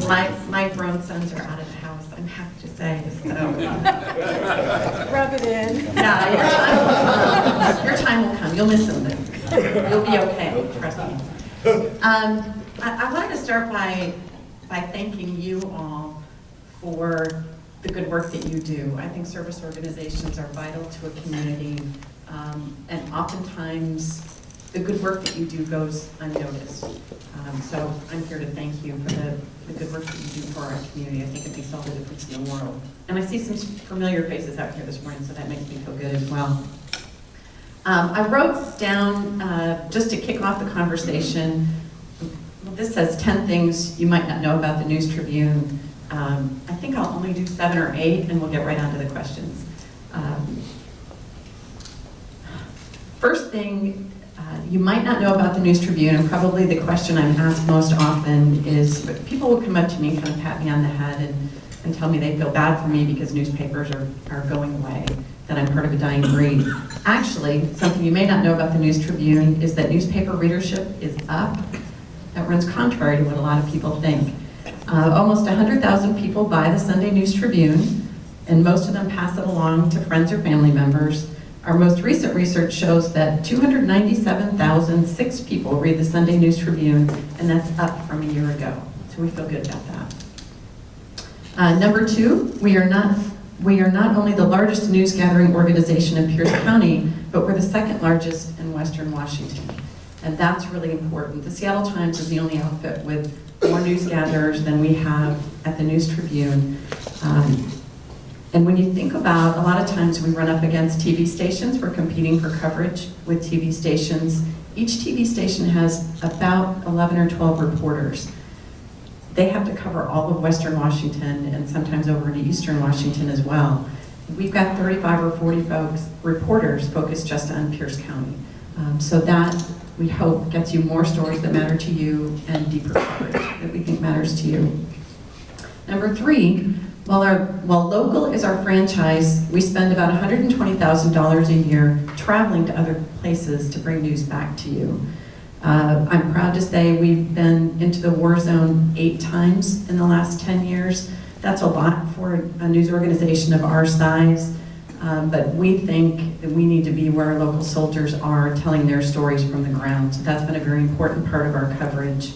My grown sons are out of the house, I'm happy to say, so. Rub it in. Yeah, your time will come. You'll miss them, but you'll be okay, trust me. I wanted to start by thanking you all for the good work that you do. I think service organizations are vital to a community, and oftentimes the good work that you do goes unnoticed. So I'm here to thank you for the good work that you do for our community. I think it makes all the difference in the world. And I see some familiar faces out here this morning, so that makes me feel good as well. I wrote down, just to kick off the conversation, well, this says 10 things you might not know about the News Tribune. I think I'll only do 7 or 8, and we'll get right on to the questions. First thing you might not know about the News Tribune, and probably the question I'm asked most often is, people will come up to me and kind of pat me on the head and tell me they feel bad for me because newspapers are going away, that I'm part of a dying breed. Actually, something you may not know about the News Tribune is that newspaper readership is up. That runs contrary to what a lot of people think. Almost 100,000 people buy the Sunday News Tribune, and most of them pass it along to friends or family members. Our most recent research shows that 297,006 people read the Sunday News Tribune, and that's up from a year ago. So we feel good about that. Number 2, we are not only the largest news gathering organization in Pierce County, but we're the second largest in Western Washington. And that's really important. The Seattle Times is the only outfit with more news gatherers than we have at the News Tribune. And when you think about, a lot of times we run up against TV stations, we're competing for coverage with TV stations. Each TV station has about 11 or 12 reporters. They have to cover all of Western Washington and sometimes over into Eastern Washington as well. We've got 35 or 40 reporters focused just on Pierce County. So that, we hope, gets you more stories that matter to you and deeper coverage that we think matters to you. Number 3, while local is our franchise, we spend about $120,000 a year traveling to other places to bring news back to you. I'm proud to say we've been into the war zone 8 times in the last 10 years. That's a lot for a news organization of our size, but we think that we need to be where our local soldiers are, telling their stories from the ground. So that's been a very important part of our coverage.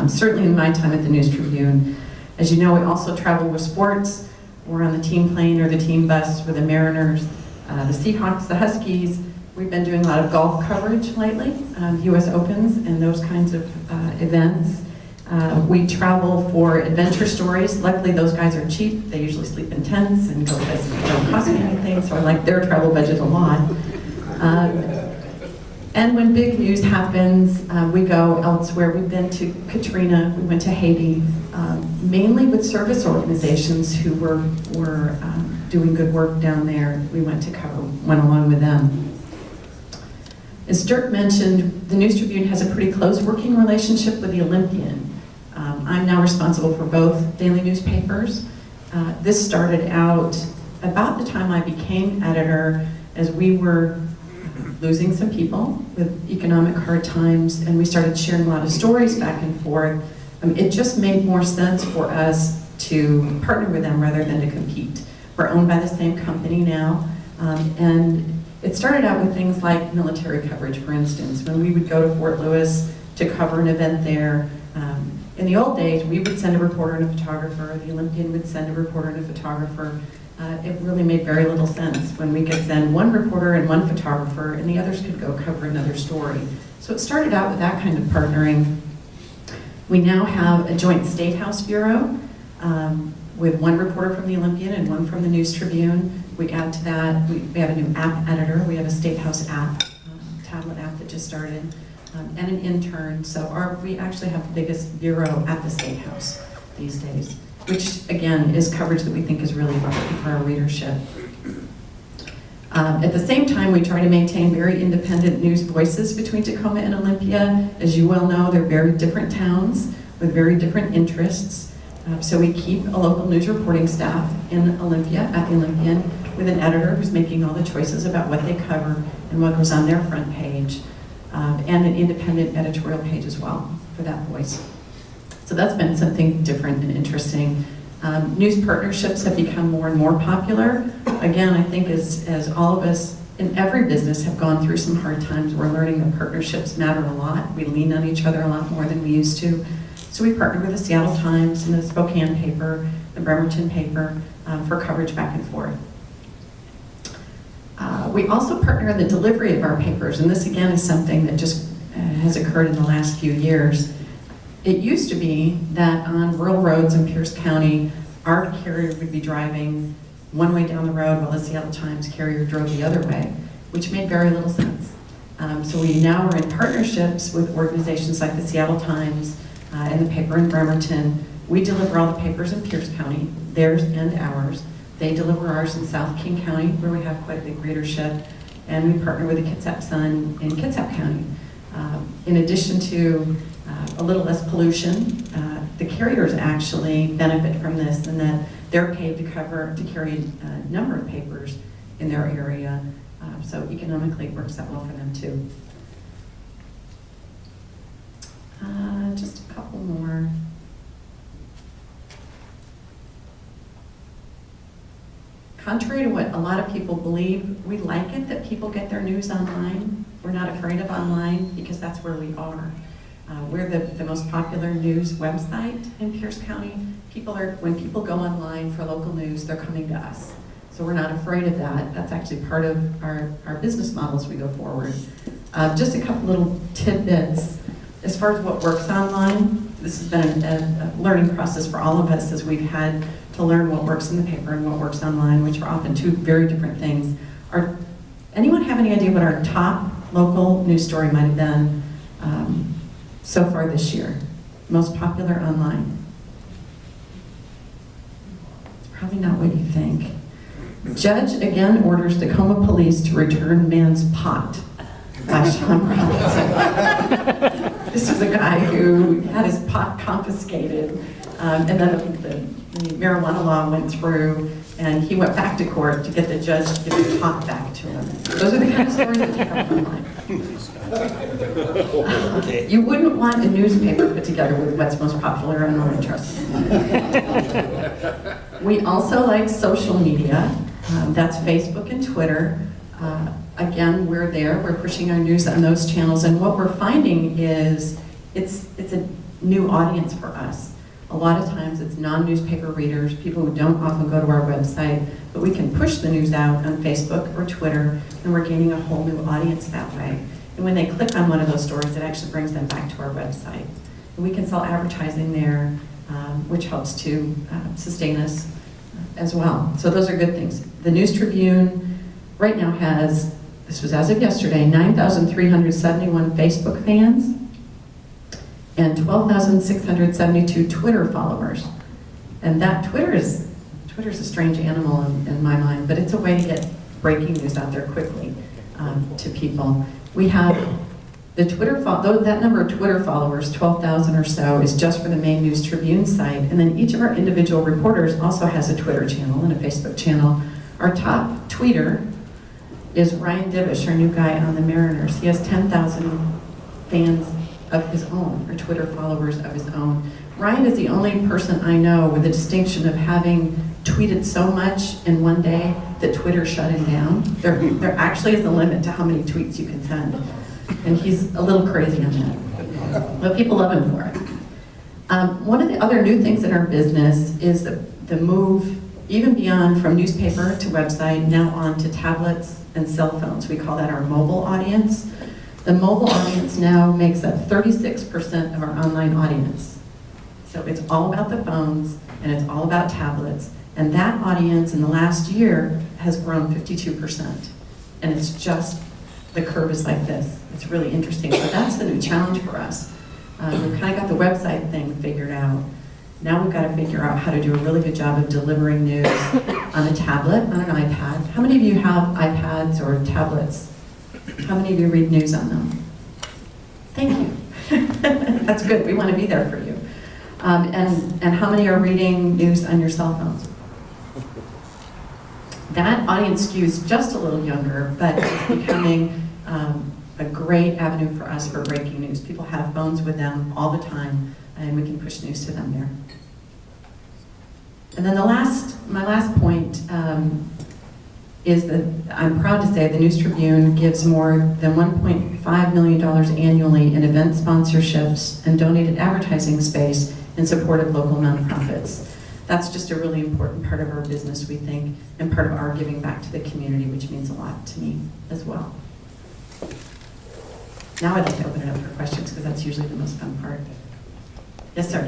Certainly in my time at the News Tribune. As you know, we also travel with sports. We're on the team plane or the team bus for the Mariners, the Seahawks, the Huskies. We've been doing a lot of golf coverage lately, US Opens and those kinds of events. We travel for adventure stories. Luckily, those guys are cheap. They usually sleep in tents and go places that don't cost me anything, so I like their travel budget a lot. And when big news happens, we go elsewhere. We've been to Katrina, we went to Haiti, mainly with service organizations who were doing good work down there. We went along with them. As Dirk mentioned, the News Tribune has a pretty close working relationship with the Olympian. I'm now responsible for both daily newspapers. This started out about the time I became editor, as we were losing some people with economic hard times, and we started sharing a lot of stories back and forth. It just made more sense for us to partner with them rather than to compete. We're owned by the same company now, and it started out with things like military coverage, for instance. When we would go to Fort Lewis to cover an event there, in the old days, we would send a reporter and a photographer, the Olympian would send a reporter and a photographer. It really made very little sense when we could send one reporter and one photographer and the others could go cover another story. So it started out with that kind of partnering. We now have a joint State House bureau with one reporter from the Olympian and one from the News Tribune. We add to that, we have a new app editor. We have a State House app, tablet app that just started, and an intern. So we actually have the biggest bureau at the State House these days, which again is coverage that we think is really important for our readership. At the same time, we try to maintain very independent news voices between Tacoma and Olympia. As you well know, they're very different towns with very different interests. So we keep a local news reporting staff in Olympia, at the Olympian, with an editor who's making all the choices about what they cover and what goes on their front page, and an independent editorial page as well for that voice. So that's been something different and interesting. News partnerships have become more and more popular. Again, I think as all of us in every business have gone through some hard times, we're learning that partnerships matter a lot. We lean on each other a lot more than we used to. So we partnered with the Seattle Times and the Spokane paper, the Bremerton paper, for coverage back and forth. We also partner in the delivery of our papers, and this again is something that just has occurred in the last few years. It used to be that on rural roads in Pierce County, our carrier would be driving one way down the road while the Seattle Times carrier drove the other way, which made very little sense. So we now are in partnerships with organizations like the Seattle Times and the paper in Bremerton. We deliver all the papers in Pierce County, theirs and ours. They deliver ours in South King County, where we have quite a big readership, and we partner with the Kitsap Sun in Kitsap County. In addition to a little less pollution, the carriers actually benefit from this in that they're paid to carry a number of papers in their area, so economically it works out well for them too. Just a couple more. Contrary to what a lot of people believe, we like it that people get their news online. We're not afraid of online because that's where we are. We're the most popular news website in Pierce County. When people go online for local news, they're coming to us. So we're not afraid of that. That's actually part of our business model as we go forward. Just a couple little tidbits. As far as what works online, this has been a learning process for all of us as we've had to learn what works in the paper and what works online, which are often two very different things. Anyone have any idea what our top local news story might have been so far this year? Most popular online? It's probably not what you think. Judge again orders Tacoma police to return man's pot by Sean Robinson. This is a guy who had his pot confiscated, and then the marijuana law went through, and he went back to court to get the judge to give his pot back to him. Those are the kind of stories that take up online. You wouldn't want a newspaper put together with what's most popular online, trust me. We also like social media. That's Facebook and Twitter. Again, we're there. We're pushing our news on those channels, and what we're finding is it's a new audience for us. A lot of times it's non-newspaper readers, people who don't often go to our website, but we can push the news out on Facebook or Twitter, and we're gaining a whole new audience that way. And when they click on one of those stories, it actually brings them back to our website. And we can sell advertising there, which helps to sustain us as well. So those are good things. The News Tribune right now has, this was as of yesterday, 9,371 Facebook fans and 12,672 Twitter followers. And that Twitter's a strange animal in my mind, but it's a way to get breaking news out there quickly to people. We have the that number of Twitter followers, 12,000 or so, is just for the main News Tribune site, and then each of our individual reporters also has a Twitter channel and a Facebook channel. Our top tweeter is Ryan Divish, our new guy on the Mariners. He has 10,000 fans of his own, or Twitter followers of his own. Ryan is the only person I know with the distinction of having tweeted so much in one day that Twitter shut him down. There actually is a limit to how many tweets you can send. And he's a little crazy on that. But people love him for it. One of the other new things in our business is the move even beyond from newspaper to website, now on to tablets and cell phones. We call that our mobile audience. The mobile audience now makes up 36% of our online audience. So it's all about the phones and it's all about tablets. And that audience in the last year has grown 52%. And it's just, the curve is like this. It's really interesting. So that's the new challenge for us. We've kind of got the website thing figured out. Now we've got to figure out how to do a really good job of delivering news on a tablet, on an iPad. How many of you have iPads or tablets? How many of you read news on them? Thank you. That's good. We want to be there for you. And how many are reading news on your cell phones? That audience skews just a little younger, but it's becoming a great avenue for us for breaking news. People have phones with them all the time. and we can push news to them there. And then my last point is that I'm proud to say the News Tribune gives more than $1.5 million annually in event sponsorships and donated advertising space in support of local nonprofits. That's just a really important part of our business, we think, and part of our giving back to the community, which means a lot to me as well. Now I'd like to open it up for questions, because that's usually the most fun part. Yes, sir.